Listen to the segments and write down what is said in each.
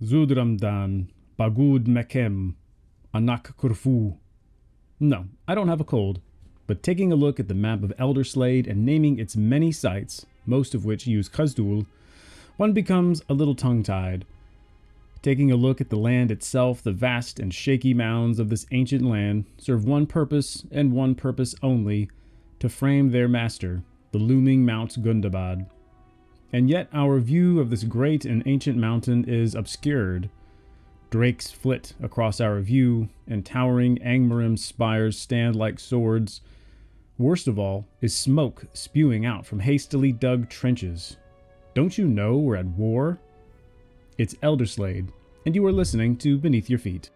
Zudramdan, Bagud Mekem, Anak Kurfu. No, I don't have a cold, but taking a look at the map of Elderslade and naming its many sites, most of which use Khuzdul, one becomes a little tongue-tied. Taking a look at the land itself, the vast and shaky mounds of this ancient land serve one purpose and one purpose only, to frame their master, the looming Mount Gundabad. And yet our view of this great and ancient mountain is obscured. Drakes flit across our view, and towering Angmarim spires stand like swords. Worst of all is smoke spewing out from hastily dug trenches. Don't you know we're at war? It's Elderslade, and you are listening to Beneath Your Feet.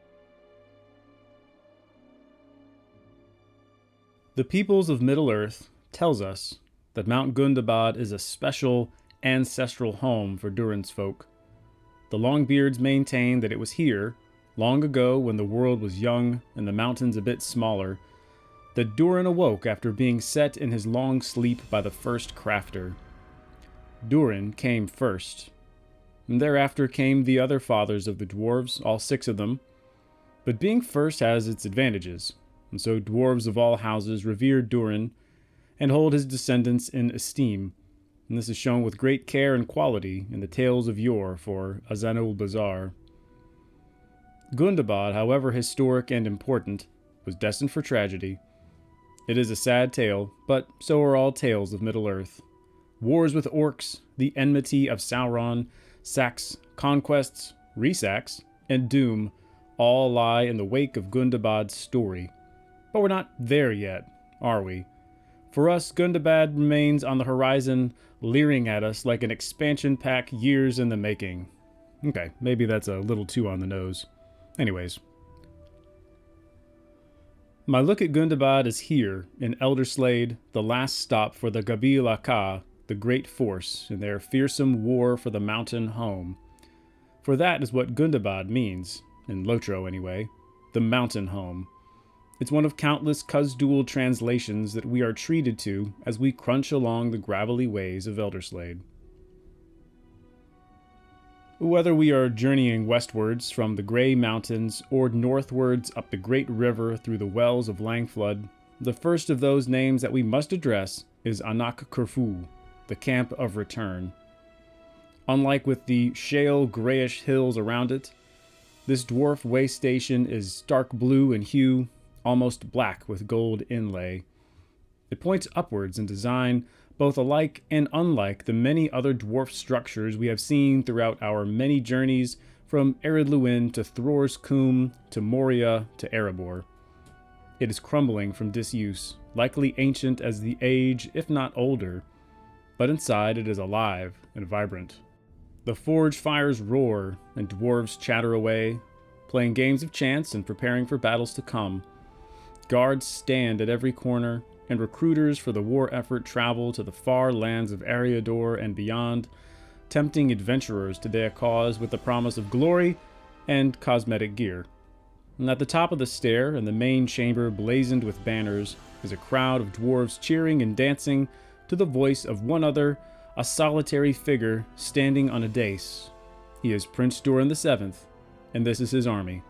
The peoples of Middle-earth tells us that Mount Gundabad is a special ancestral home for Durin's folk. The Longbeards maintain that it was here, long ago when the world was young and the mountains a bit smaller, that Durin awoke after being set in his long sleep by the first crafter. Durin came first, and thereafter came the other fathers of the dwarves, all 6 of them. But being first has its advantages, and so dwarves of all houses revere Durin and hold his descendants in esteem, and this is shown with great care and quality in the tales of yore for Azanul Bazaar. Gundabad, however historic and important, was destined for tragedy. It is a sad tale, but so are all tales of Middle-earth. Wars with orcs, the enmity of Sauron, sacks, conquests, resacks, and doom all lie in the wake of Gundabad's story. But we're not there yet, are we? For us, Gundabad remains on the horizon, leering at us like an expansion pack years in the making. Okay, maybe that's a little too on the nose. Anyways. My look at Gundabad is here, in Elderslade, the last stop for the Gabil Aka, the great force, in their fearsome war for the mountain home. For that is what Gundabad means, in LOTRO anyway, the mountain home. It's one of countless Khuzdul translations that we are treated to as we crunch along the gravelly ways of Elderslade. Whether we are journeying westwards from the Grey Mountains or northwards up the great river through the wells of Langflood, the first of those names that we must address is Anak Kurfu, the Camp of Return. Unlike with the shale grayish hills around it, this dwarf way station is dark blue in hue, almost black with gold inlay. It points upwards in design, both alike and unlike the many other dwarf structures we have seen throughout our many journeys from Ered Luin to Thror's Coombe to Moria to Erebor. It is crumbling from disuse, likely ancient as the age, if not older, but inside it is alive and vibrant. The forge fires roar and dwarves chatter away, playing games of chance and preparing for battles to come. Guards stand at every corner, and recruiters for the war effort travel to the far lands of Eriador and beyond, tempting adventurers to their cause with the promise of glory and cosmetic gear. And at the top of the stair, in the main chamber blazoned with banners, is a crowd of dwarves cheering and dancing to the voice of one other, a solitary figure standing on a dais. He is Prince Durin VII, and this is his army.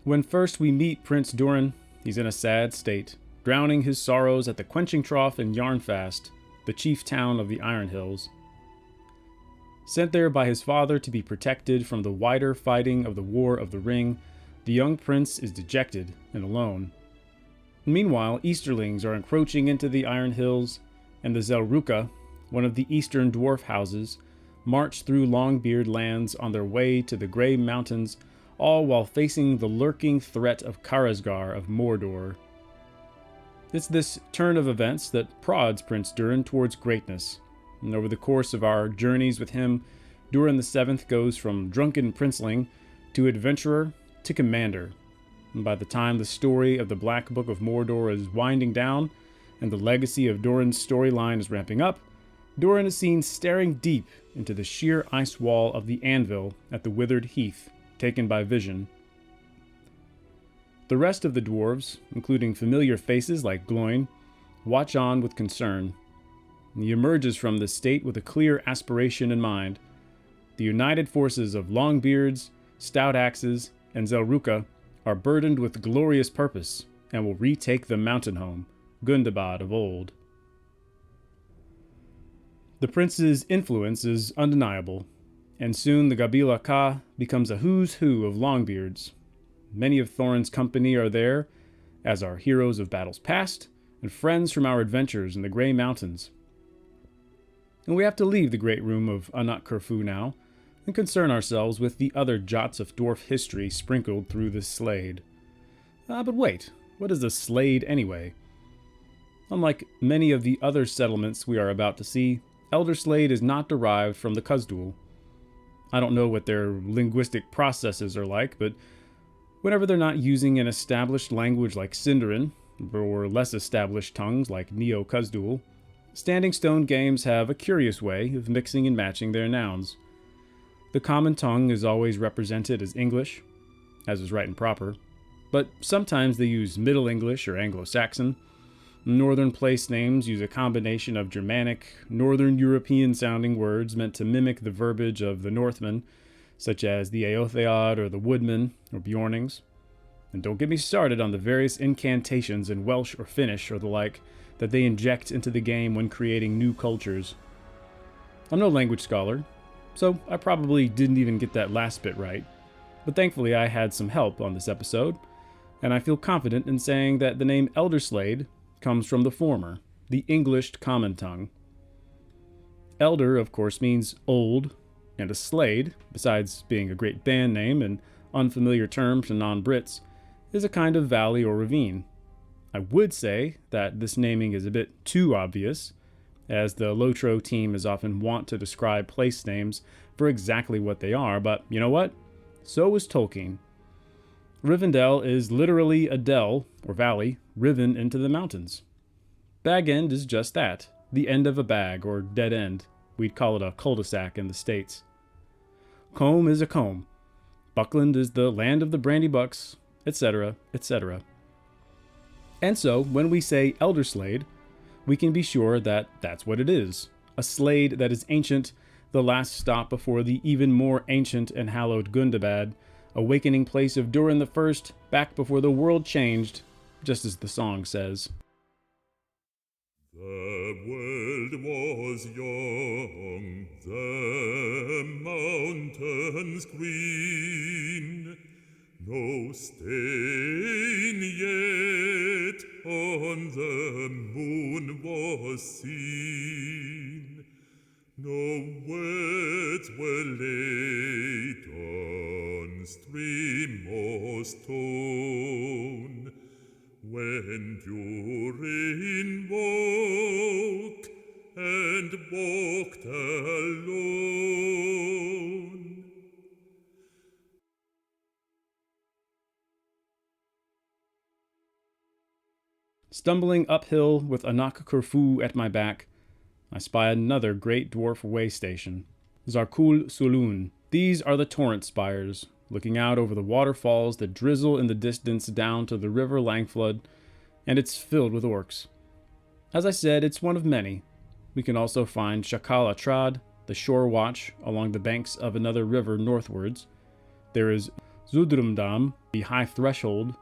When first we meet Prince Durin, he's in a sad state, drowning his sorrows at the quenching trough in Yarnfast, the chief town of the Iron Hills. Sent there by his father to be protected from the wider fighting of the War of the Ring, the young prince is dejected and alone. Meanwhile, Easterlings are encroaching into the Iron Hills, and the Zelruka, one of the eastern dwarf houses, march through Longbeard lands on their way to the Grey Mountains, all while facing the lurking threat of Karazgar of Mordor. It's this turn of events that prods Prince Durin towards greatness, and over the course of our journeys with him, Durin VII goes from drunken princeling to adventurer to commander. And by the time the story of the Black Book of Mordor is winding down, and the legacy of Durin's storyline is ramping up, Durin is seen staring deep into the sheer ice wall of the anvil at the withered heath, taken by vision. The rest of the dwarves, including familiar faces like Gloin, watch on with concern. He emerges from this state with a clear aspiration in mind. The united forces of Longbeards, Stout Axes, and Zelruka are burdened with glorious purpose and will retake the mountain home, Gundabad of old. The prince's influence is undeniable, and soon the Gabila Ka becomes a who's who of Longbeards. Many of Thorin's company are there, as are heroes of battles past and friends from our adventures in the Grey Mountains. And we have to leave the great room of Anak Kerfu now and concern ourselves with the other jots of dwarf history sprinkled through this slade. But wait, what is a slade anyway? Unlike many of the other settlements we are about to see, Elderslade is not derived from the Khuzdul. I don't know what their linguistic processes are like, but whenever they're not using an established language like Sindarin, or less established tongues like Neo-Khuzdul, Standing Stone games have a curious way of mixing and matching their nouns. The common tongue is always represented as English, as is right and proper, but sometimes they use Middle English or Anglo-Saxon. Northern place names use a combination of Germanic, Northern European-sounding words meant to mimic the verbiage of the Northmen, such as the Eotheod or the Woodman or Bjornings. And don't get me started on the various incantations in Welsh or Finnish or the like that they inject into the game when creating new cultures. I'm no language scholar, so I probably didn't even get that last bit right, but thankfully I had some help on this episode, and I feel confident in saying that the name Elderslade comes from the former, the Englished common tongue. Elder, of course, means old, and a slade, besides being a great band name and unfamiliar term to non-Brits, is a kind of valley or ravine. I would say that this naming is a bit too obvious, as the LOTRO team is often wont to describe place names for exactly what they are, but you know what? So is Tolkien. Rivendell is literally a dell, or valley, riven into the mountains. Bag End is just that, the end of a bag, or dead end. We'd call it a cul-de-sac in the States. Combe is a combe. Buckland is the land of the Brandybucks, etc., etc. And so, when we say Elderslade, we can be sure that that's what it is. A slade that is ancient, the last stop before the even more ancient and hallowed Gundabad, awakening place of Durin the First, back before the world changed, just as the song says. The world was young, the mountains green, no stain yet on the moon was seen, no words were laid on stream or stone, when Durin woke and walked alone. Stumbling uphill with Anak Kerfu at my back, I spy another great dwarf way station, Zarkul Sulun. These are the torrent spires, looking out over the waterfalls that drizzle in the distance down to the river Langflood, and it's filled with orcs. As I said, it's one of many. We can also find Shakal Atrad, the shore watch, along the banks of another river northwards. There is Zudrumdam, the high threshold,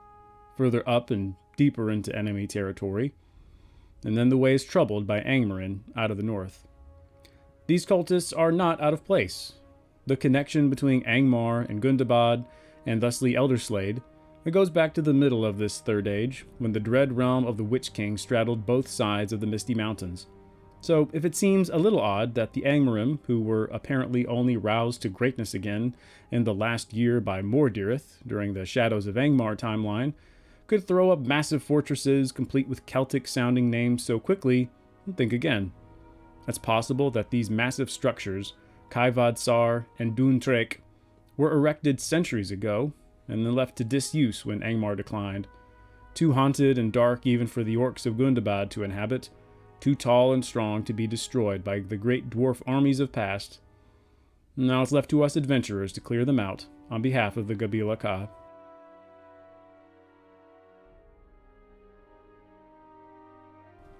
further up and deeper into enemy territory, and then the way is troubled by Angmarin out of the north. These cultists are not out of place. The connection between Angmar and Gundabad, and thusly Elderslade, it goes back to the middle of this Third Age, when the dread realm of the Witch King straddled both sides of the Misty Mountains. So if it seems a little odd that the Angmarim, who were apparently only roused to greatness again in the last year by Mordirith during the Shadows of Angmar timeline, could throw up massive fortresses complete with Celtic-sounding names so quickly, think again. It's possible that these massive structures, Kaivad Sar and Dun Trek, were erected centuries ago and then left to disuse when Angmar declined. Too haunted and dark even for the orcs of Gundabad to inhabit, too tall and strong to be destroyed by the great dwarf armies of past. Now it's left to us adventurers to clear them out on behalf of the Gabila Ka.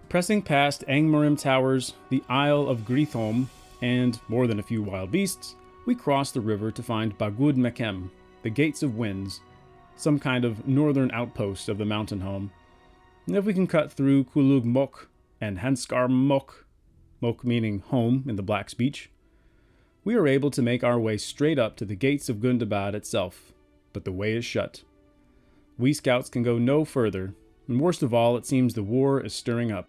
Pressing past Angmarim Towers, the Isle of Grithholm, and more than a few wild beasts, we cross the river to find Bagud Mekem, the Gates of Winds, some kind of northern outpost of the mountain home. And if we can cut through Kulug Mok and Hanskar Mok, Mok meaning home in the Black speech, we are able to make our way straight up to the gates of Gundabad itself, but the way is shut. We scouts can go no further, and worst of all, it seems the war is stirring up.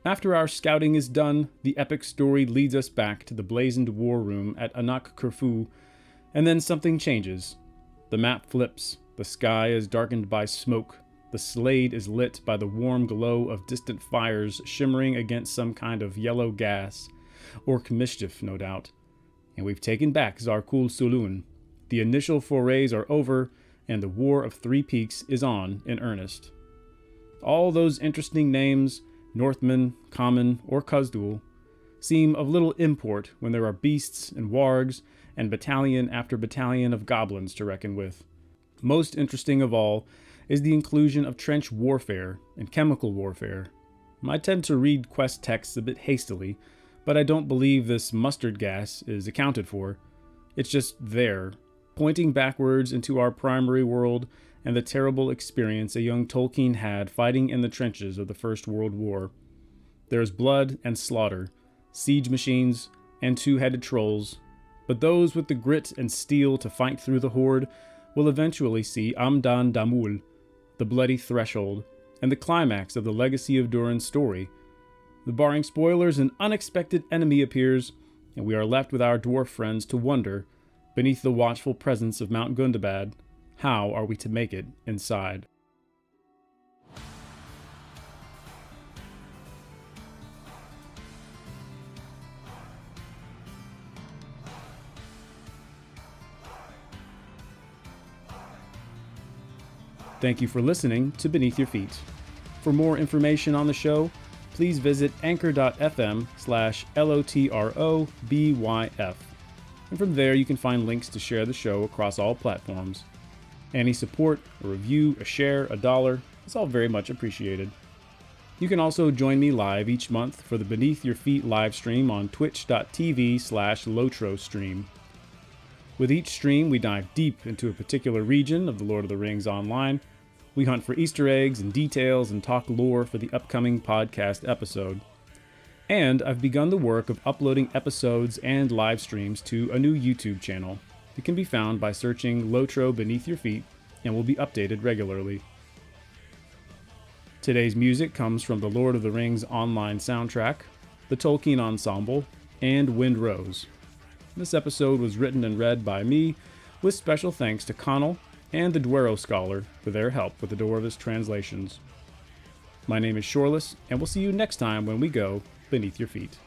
After our scouting is done, the epic story leads us back to the blazoned war room at Anak Kerfu, and then something changes. The map flips, the sky is darkened by smoke, the Slade is lit by the warm glow of distant fires shimmering against some kind of yellow gas, orc mischief no doubt, and we've taken back Zarkul Sulun. The initial forays are over, and the War of Three Peaks is on in earnest. All those interesting names, Northmen, Common, or Kuzdul, seem of little import when there are beasts and wargs and battalion after battalion of goblins to reckon with. Most interesting of all is the inclusion of trench warfare and chemical warfare. I tend to read quest texts a bit hastily, but I don't believe this mustard gas is accounted for. It's just there, pointing backwards into our primary world and the terrible experience a young Tolkien had fighting in the trenches of the First World War. There is blood and slaughter, siege machines, and two-headed trolls, but those with the grit and steel to fight through the horde will eventually see Amdan Damul, the bloody threshold, and the climax of the Legacy of Durin's story. Barring spoilers, an unexpected enemy appears, and we are left with our dwarf friends to wonder, beneath the watchful presence of Mount Gundabad, how are we to make it inside? Thank you for listening to Beneath Your Feet. For more information on the show, please visit anchor.fm/LOTROBYF. And from there you can find links to share the show across all platforms. Any support, a review, a share, $1, it's all very much appreciated. You can also join me live each month for the Beneath Your Feet live stream on twitch.tv/LOTRO stream. With each stream, we dive deep into a particular region of the Lord of the Rings Online. We hunt for Easter eggs and details and talk lore for the upcoming podcast episode. And I've begun the work of uploading episodes and live streams to a new YouTube channel. It can be found by searching LOTRO Beneath Your Feet and will be updated regularly. Today's music comes from the Lord of the Rings Online soundtrack, the Tolkien Ensemble, and Wind Rose. This episode was written and read by me, with special thanks to Connell and the Dwero Scholar for their help with the Dwarvish translations. My name is Shoreless, and we'll see you next time when we go Beneath Your Feet.